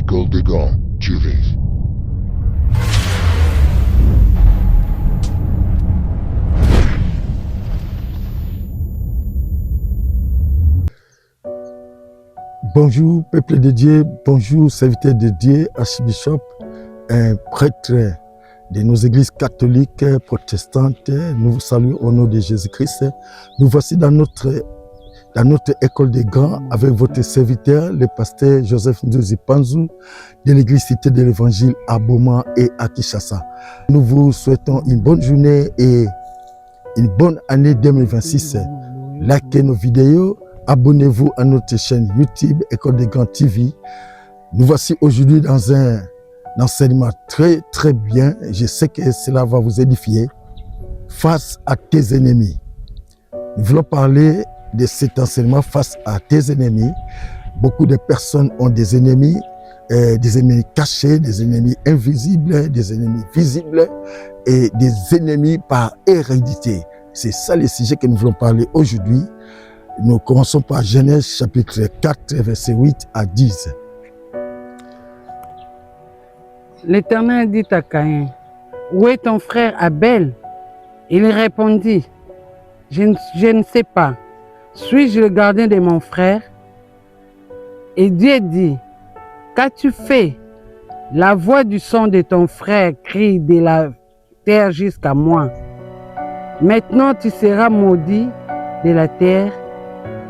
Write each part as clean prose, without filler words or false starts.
École des gants, TV. Bonjour peuple de Dieu, bonjour serviteurs de Dieu, archbishop, un prêtre de nos églises catholiques, protestantes. Nous vous saluons au nom de Jésus-Christ. Nous voici dans notre école des grands avec votre serviteur, le pasteur Joseph Ndouzi Panzou de l'église Cité de l'Évangile à Boma et à Kinshasa. Nous vous souhaitons une bonne journée et une bonne année 2026. Likez nos vidéos. Abonnez-vous à notre chaîne YouTube, École des Grands TV. Nous voici aujourd'hui dans un enseignement très très bien. Je sais que cela va vous édifier. Face à tes ennemis. Nous voulons parler de cet enseignement face à tes ennemis. Beaucoup de personnes ont des ennemis cachés, des ennemis invisibles, des ennemis visibles et des ennemis par hérédité. C'est ça le sujet que nous voulons parler aujourd'hui. Nous commençons par Genèse chapitre 4, verset 8 à 10. L'Éternel dit à Caïn, « Où est ton frère Abel ?» Il répondit, « Je ne sais pas. Suis-je le gardien de mon frère ?» Et Dieu dit, « Qu'as-tu fait? La voix du son de ton frère crie de la terre jusqu'à moi. Maintenant tu seras maudit de la terre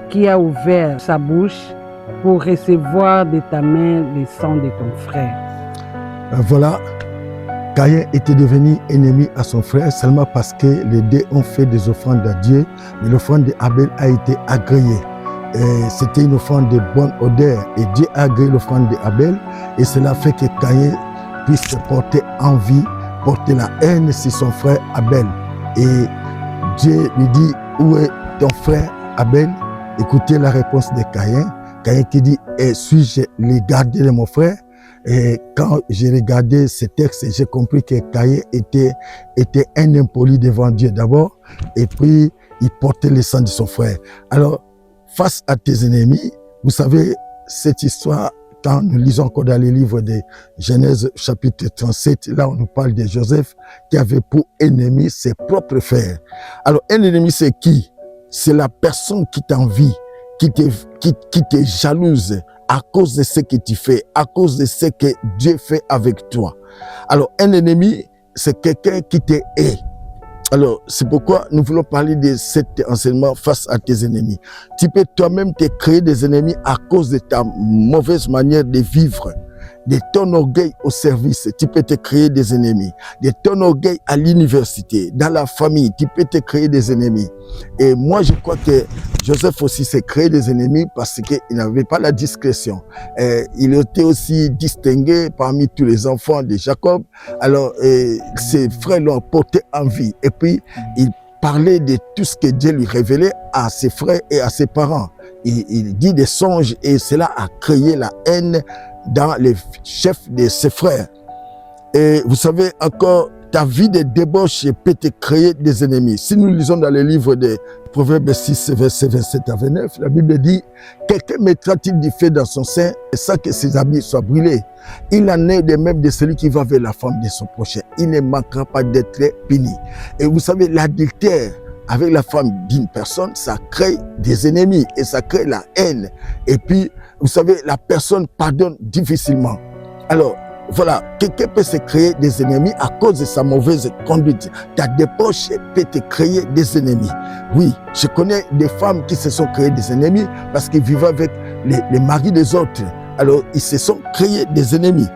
qui a ouvert sa bouche pour recevoir de ta main le sang de ton frère. » Voilà, Caïn était devenu ennemi à son frère seulement parce que les deux ont fait des offrandes à Dieu, mais l'offrande d'Abel a été agréée. C'était une offrande de bonne odeur et Dieu a agréé l'offrande d'Abel et cela fait que Caïn puisse porter envie, porter la haine sur son frère Abel. Et Dieu lui dit, où est ton frère Abel? Écoutez la réponse de Caïn. Caïn qui dit, suis-je le gardien de mon frère? Et quand j'ai regardé ce texte, j'ai compris que Caïn était un impoli devant Dieu d'abord, et puis il portait le sang de son frère. Alors, face à tes ennemis, vous savez, cette histoire, quand nous lisons encore dans les livres de Genèse chapitre 37, là on nous parle de Joseph qui avait pour ennemi ses propres frères. Alors, un ennemi c'est qui? C'est la personne qui t'envie, qui te jalouse à cause de ce que tu fais, à cause de ce que Dieu fait avec toi. Alors, un ennemi, c'est quelqu'un qui te hait. Alors, c'est pourquoi nous voulons parler de cet enseignement face à tes ennemis. Tu peux toi-même te créer des ennemis à cause de ta mauvaise manière de vivre. De ton orgueil au service, tu peux te créer des ennemis. De ton orgueil à l'université, dans la famille, tu peux te créer des ennemis. Et moi, je crois que Joseph aussi s'est créé des ennemis parce qu'il n'avait pas la discrétion. Il était aussi distingué parmi tous les enfants de Jacob. Alors, ses frères l'ont porté en vie. Et puis, il parlait de tout ce que Dieu lui révélait à ses frères et à ses parents. Il dit des songes et cela a créé la haine dans les chefs de ses frères. Et vous savez encore, ta vie de débauche peut te créer des ennemis. Si nous lisons dans le livre de Proverbes 6, verset 27 à 29, la Bible dit, quelqu'un mettra-t-il du feu dans son sein sans que ses habits soient brûlés? Il en est de même de celui qui va vers la femme de son prochain. Il ne manquera pas d'être puni. Et vous savez, l'adultère avec la femme d'une personne, ça crée des ennemis et ça crée la haine. Et puis, vous savez, la personne pardonne difficilement. Alors, voilà, quelqu'un peut se créer des ennemis à cause de sa mauvaise conduite. Ta débauche peut te créer des ennemis. Oui, je connais des femmes qui se sont créées des ennemis parce qu'ils vivaient avec les maris des autres. Alors, ils se sont créés des ennemis.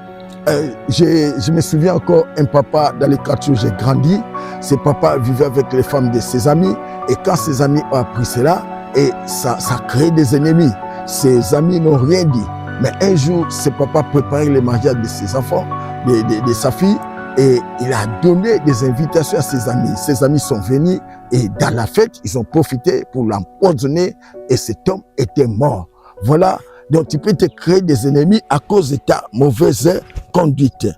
Je me souviens encore un papa dans les quartiers où j'ai grandi. Ce papa vivait avec les femmes de ses amis. Et quand ses amis ont appris cela, et ça crée des ennemis. Ses amis n'ont rien dit. Mais un jour, ce papa préparait le mariage de ses enfants, de sa fille, et il a donné des invitations à ses amis. Ses amis sont venus et dans la fête, ils ont profité pour l'empoisonner et cet homme était mort. Voilà, donc tu peux te créer des ennemis à cause de ta mauvaise conduite.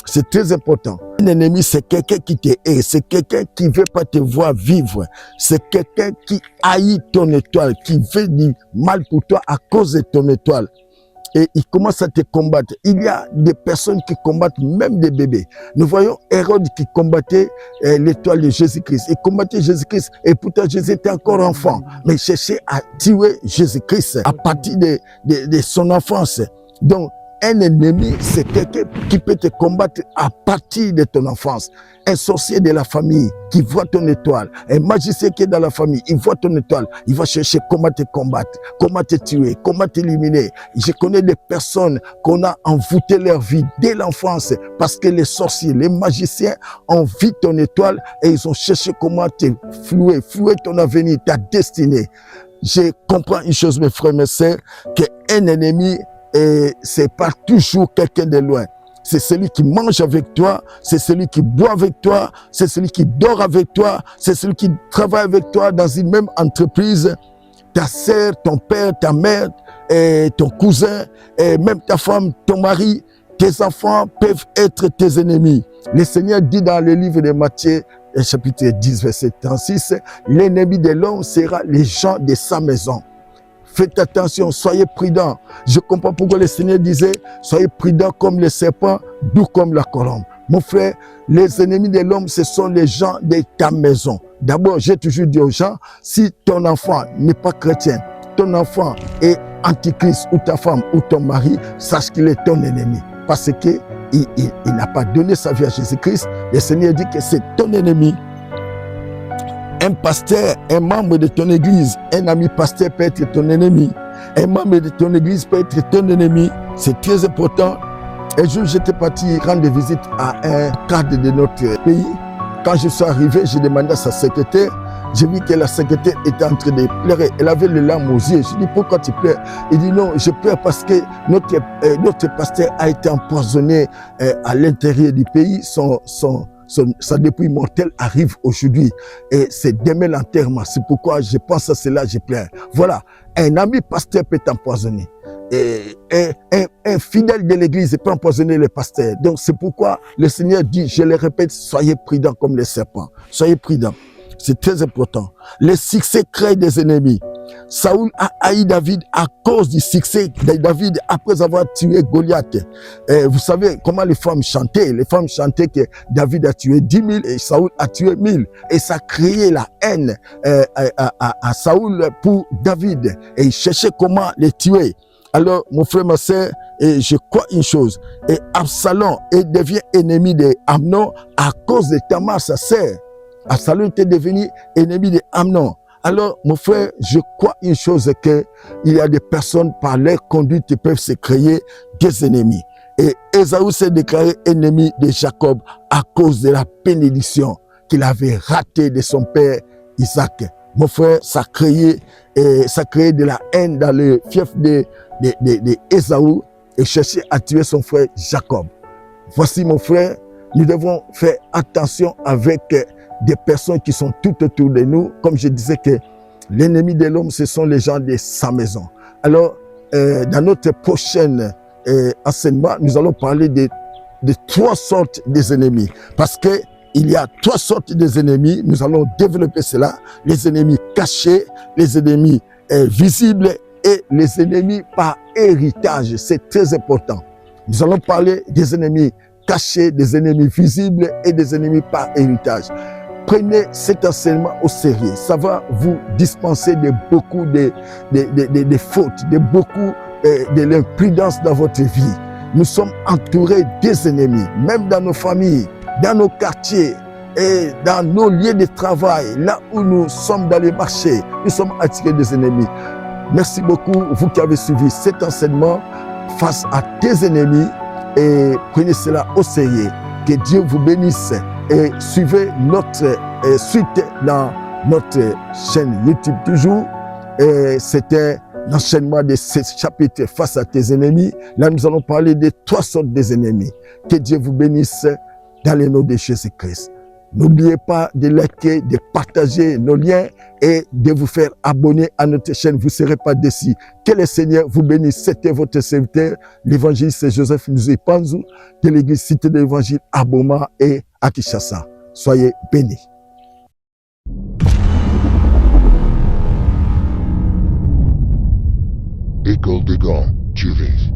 C'est très important. Un ennemi, c'est quelqu'un qui te hait, c'est quelqu'un qui ne veut pas te voir vivre, c'est quelqu'un qui haït ton étoile, qui veut du mal pour toi à cause de ton étoile. et ils commencent à te combattre. Il y a des personnes qui combattent même des bébés. Nous voyons Hérode qui combattait l'étoile de Jésus-Christ. Il combattait Jésus-Christ et pourtant Jésus était encore enfant. Mais il cherchait à tuer Jésus-Christ à partir de son enfance. Donc, un ennemi, c'est quelqu'un qui peut te combattre à partir de ton enfance. Un sorcier de la famille qui voit ton étoile, un magicien qui est dans la famille, il voit ton étoile, il va chercher comment te combattre, comment te tuer, comment t'éliminer. Je connais des personnes qu'on a envoûté leur vie dès l'enfance parce que les sorciers, les magiciens ont vu ton étoile et ils ont cherché comment te flouer ton avenir, ta destinée. Je comprends une chose, mes frères, mes sœurs, qu'un ennemi, et c'est pas toujours quelqu'un de loin. C'est celui qui mange avec toi, c'est celui qui boit avec toi, c'est celui qui dort avec toi, c'est celui qui travaille avec toi dans une même entreprise. Ta sœur, ton père, ta mère, et ton cousin, et même ta femme, ton mari, tes enfants peuvent être tes ennemis. Le Seigneur dit dans le livre de Matthieu, chapitre 10, verset 36, l'ennemi de l'homme sera les gens de sa maison. Faites attention, soyez prudents. Je comprends pourquoi le Seigneur disait, soyez prudents comme le serpent, doux comme la colombe. Mon frère, les ennemis de l'homme, ce sont les gens de ta maison. D'abord, j'ai toujours dit aux gens, si ton enfant n'est pas chrétien, ton enfant est antichrist ou ta femme ou ton mari, sache qu'il est ton ennemi. Parce qu'il n'a pas donné sa vie à Jésus-Christ. Le Seigneur dit que c'est ton ennemi. Un pasteur, un membre de ton église, un ami pasteur peut être ton ennemi. Un membre de ton église peut être ton ennemi. C'est très important. Un jour, j'étais parti rendre visite à un cadre de notre pays. Quand je suis arrivé, j'ai demandé à sa secrétaire. J'ai vu que la secrétaire était en train de pleurer. Elle avait les larmes aux yeux. Je lui ai dit, pourquoi tu pleures? Il dit, non, je pleure parce que notre pasteur a été empoisonné à l'intérieur du pays. Sa dépouille mortelle arrive aujourd'hui et c'est demain l'enterrement. C'est pourquoi je pense à cela, je pleure. Voilà, un ami pasteur peut t'empoisonner. Et un fidèle de l'église peut empoisonner le pasteur. Donc c'est pourquoi le Seigneur dit, je le répète, soyez prudents comme les serpents. Soyez prudents. C'est très important. Le succès crée des ennemis. Saoul a haï David à cause du succès de David après avoir tué Goliath. Vous savez comment les femmes chantaient. Les femmes chantaient que David a tué 10 000 et Saoul a tué 1000. Et ça créait la haine à Saoul pour David. Et il cherchait comment les tuer. Alors, mon frère, ma soeur, je crois une chose. Et Absalom devient ennemi d'Amnon à cause de Tamar, sa sœur. Absalom était devenu ennemi d'Amnon. Alors, mon frère, je crois une chose, que il y a des personnes par leur conduite qui peuvent se créer des ennemis. Et Ésaü s'est déclaré ennemi de Jacob à cause de la bénédiction qu'il avait ratée de son père Isaac. Mon frère, ça créait de la haine dans le fief d'Ésaü et cherchait à tuer son frère Jacob. Voici, mon frère, nous devons faire attention avec des personnes qui sont tout autour de nous. Comme je disais que l'ennemi de l'homme, ce sont les gens de sa maison. Alors, dans notre prochain enseignement, nous allons parler de 3 sortes des ennemis. Parce que il y a 3 sortes des ennemis. Nous allons développer cela. Les ennemis cachés, les ennemis visibles et les ennemis par héritage. C'est très important. Nous allons parler des ennemis cachés, des ennemis visibles et des ennemis par héritage. Prenez cet enseignement au sérieux. Ça va vous dispenser de beaucoup de fautes, de beaucoup de l'imprudence dans votre vie. Nous sommes entourés des ennemis, même dans nos familles, dans nos quartiers et dans nos lieux de travail, là où nous sommes dans les marchés. Nous sommes attirés des ennemis. Merci beaucoup, vous qui avez suivi cet enseignement face à tes ennemis, et prenez cela au sérieux. Que Dieu vous bénisse et suivez notre suite dans notre chaîne YouTube toujours. C'était l'enchaînement de ce chapitre face à tes ennemis. Là, nous allons parler de 3 sortes des ennemis. Que Dieu vous bénisse dans le nom de Jésus-Christ. N'oubliez pas de liker, de partager nos liens et de vous faire abonner à notre chaîne. Vous ne serez pas déçus. Que le Seigneur vous bénisse. C'était votre serviteur, l'évangéliste Joseph Nzui Panzu, de l'église Cité de l'Évangile à Boma et à Kinshasa. Soyez bénis. École de Gand, Tunis.